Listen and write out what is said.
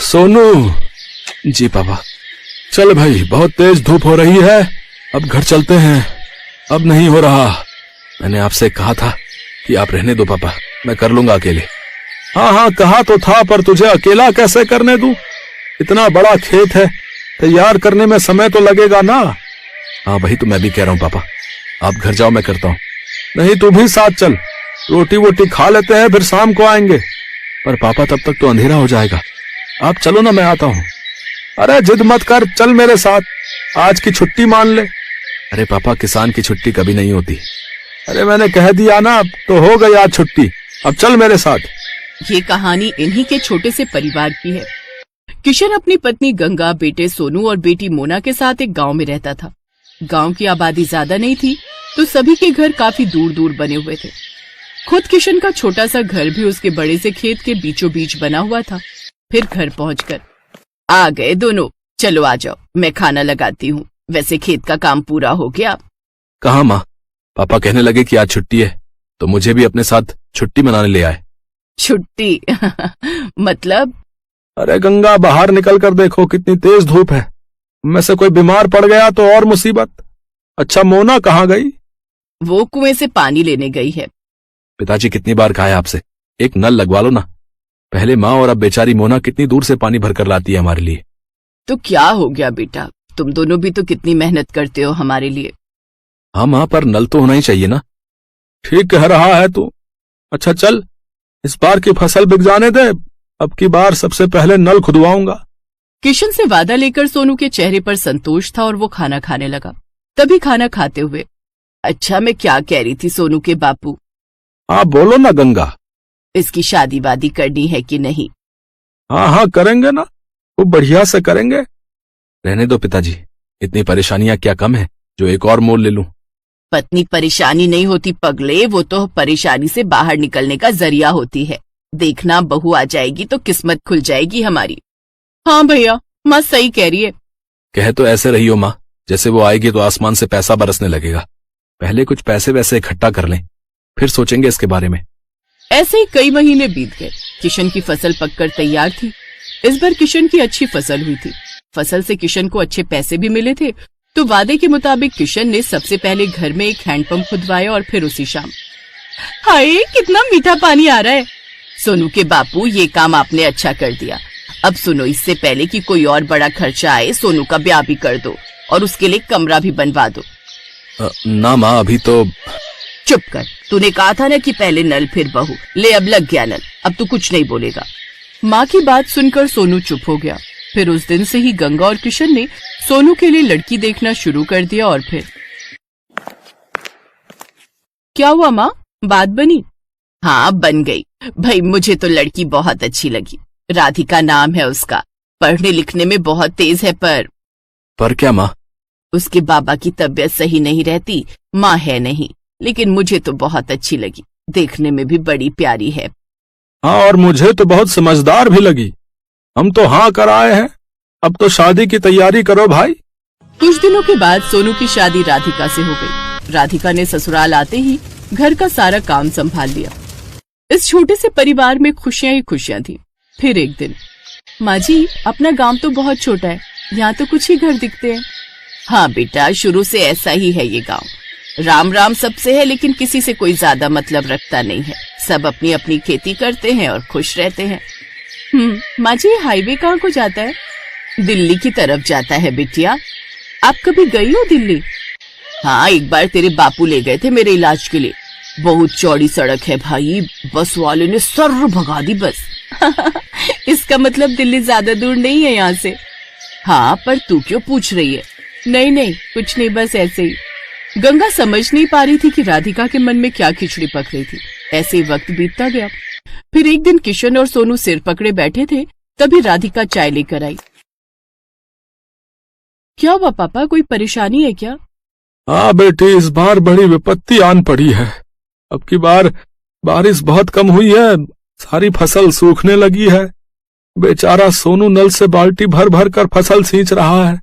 सोनू। जी पापा। चल भाई, बहुत तेज धूप हो रही है, अब घर चलते हैं। अब नहीं हो रहा। मैंने आपसे कहा था कि आप रहने दो पापा, मैं कर लूंगा अकेले। हाँ कहा तो था, पर तुझे अकेला कैसे करने दूं? इतना बड़ा खेत है, तैयार करने में समय तो लगेगा ना। हाँ वही तो मैं भी कह रहा हूँ पापा, आप घर जाओ, मैं करता हूँ। नहीं तू भी साथ चल, रोटी वोटी खा लेते हैं, फिर शाम को आएंगे। पर पापा तब तक तो अंधेरा हो जाएगा। आप चलो ना, मैं आता हूँ। अरे जिद मत कर, चल मेरे साथ, आज की छुट्टी मान ले। अरे पापा, किसान की छुट्टी कभी नहीं होती। अरे मैंने कह दिया ना, तो हो गई आज छुट्टी, अब चल मेरे साथ। ये कहानी इन्हीं के छोटे से परिवार की है। किशन अपनी पत्नी गंगा, बेटे सोनू और बेटी मोना के साथ एक गांव में रहता था। गांव की आबादी ज्यादा नहीं थी, तो सभी के घर काफी दूर दूर बने हुए थे। खुद किशन का छोटा सा घर भी उसके बड़े से खेत के बीचों बीच बना हुआ था। फिर घर पहुंचकर, आ गए दोनों, चलो आ जाओ, मैं खाना लगाती हूँ। वैसे खेत का काम पूरा हो गया। कहाँ माँ? पापा कहने लगे कि आज छुट्टी है, तो मुझे भी अपने साथ छुट्टी मनाने ले आए। छुट्टी? मतलब? अरे गंगा, बाहर निकल कर देखो, कितनी तेज धूप है। में से कोई बीमार पड़ गया तो और मुसीबत। अच्छा मोना कहाँ गई? वो कुएं से पानी लेने गई है। पिताजी कितनी बार कहा है आपसे, एक नल लगवा लो ना। पहले माँ और अब बेचारी मोना कितनी दूर से पानी भरकर लाती है हमारे लिए। तो क्या हो गया बेटा, तुम दोनों भी तो कितनी मेहनत करते हो हमारे लिए। हाँ माँ, पर नल तो होना ही चाहिए ना। ठीक कह रहा है तू। अच्छा चल, इस बार की फसल बिक जाने दे, अब की बार सबसे पहले नल खुदवाऊंगा। किशन से वादा लेकर सोनू के चेहरे पर संतोष था और वो खाना खाने लगा। तभी खाना खाते हुए, अच्छा मैं क्या कह रही थी सोनू के बापू? हाँ बोलो ना गंगा। इसकी शादी वादी करनी है कि नहीं? हाँ करेंगे ना, वो बढ़िया से करेंगे। रहने दो पिताजी, इतनी परेशानियां क्या कम है जो एक और मोल ले लूं। पत्नी परेशानी नहीं होती पगले, वो तो परेशानी से बाहर निकलने का जरिया होती है। देखना, बहू आ जाएगी तो किस्मत खुल जाएगी हमारी। हाँ भैया, माँ सही कह रही है। कह तो ऐसे रही हो माँ, जैसे वो आएगी तो आसमान से पैसा बरसने लगेगा। पहले कुछ पैसे वैसे इकट्ठा कर लें, फिर सोचेंगे इसके बारे में। ऐसे ही कई महीने बीत गए। किशन की फसल पककर तैयार थी। इस बार किशन की अच्छी फसल हुई थी। फसल से किशन को अच्छे पैसे भी मिले थे, तो वादे के मुताबिक किशन ने सबसे पहले घर में एक हैंडपंप खुदवाया और फिर उसी शाम। हाय कितना मीठा पानी आ रहा है। सोनू के बापू, ये काम आपने अच्छा कर दिया। अब सुनो, इससे पहले कि कोई और बड़ा खर्चा आए, सोनू का ब्याह भी कर दो और उसके लिए कमरा भी बनवा दो। ना माँ, अभी तो। चुप कर, तूने कहा था ना कि पहले नल फिर बहू। ले अब लग गया नल, अब तू कुछ नहीं बोलेगा। माँ की बात सुनकर सोनू चुप हो गया। फिर उस दिन से ही गंगा और किशन ने सोनू के लिए लड़की देखना शुरू कर दिया। और फिर क्या हुआ माँ, बात बनी? हाँ बन गई भाई, मुझे तो लड़की बहुत अच्छी लगी। राधिका नाम है उसका, पढ़ने लिखने में बहुत तेज है। पर क्या माँ? उसके बाबा की तबीयत सही नहीं रहती, माँ है नहीं, लेकिन मुझे तो बहुत अच्छी लगी। देखने में भी बड़ी प्यारी है। हाँ, और मुझे तो बहुत समझदार भी लगी। हम तो हाँ कर आए हैं, अब तो शादी की तैयारी करो भाई। कुछ दिनों के बाद सोनू की शादी राधिका से हो गई। राधिका ने ससुराल आते ही घर का सारा काम संभाल लिया। इस छोटे से परिवार में खुशियां ही खुशियां थी। फिर एक दिन, माँ जी अपना गांव तो बहुत छोटा है, यहाँ तो कुछ ही घर दिखते हैं। हाँ बेटा, शुरू से ऐसा ही है ये गांव। राम राम सबसे है, लेकिन किसी से कोई ज्यादा मतलब रखता नहीं है। सब अपनी अपनी खेती करते हैं और खुश रहते हैं। माँ जी, हाईवे कहाँ को जाता है? दिल्ली की तरफ जाता है बिटिया। आप कभी गई हो दिल्ली? हाँ, एक बार तेरे बापू ले गए थे मेरे इलाज के लिए। बहुत चौड़ी सड़क है भाई, बस वाले ने सर भगा दी बस। इसका मतलब दिल्ली ज्यादा दूर नहीं है यहाँ से। हाँ, पर तू क्यों पूछ रही है? नहीं कुछ नहीं, बस ऐसे ही। गंगा समझ नहीं पा रही थी कि राधिका के मन में क्या खिचड़ी पक रही थी। ऐसे ही वक्त बीतता गया। फिर एक दिन किशन और सोनू सिर पकड़े बैठे थे, तभी राधिका चाय लेकर आई। क्या हुआ पापा, कोई परेशानी है क्या? हाँ बेटी, इस बार बड़ी विपत्ति आन पड़ी है। अब की बार बारिश बहुत कम हुई है, सारी फसल सूखने लगी है। बेचारा सोनू नल से बाल्टी भर भर कर फसल सींच रहा है।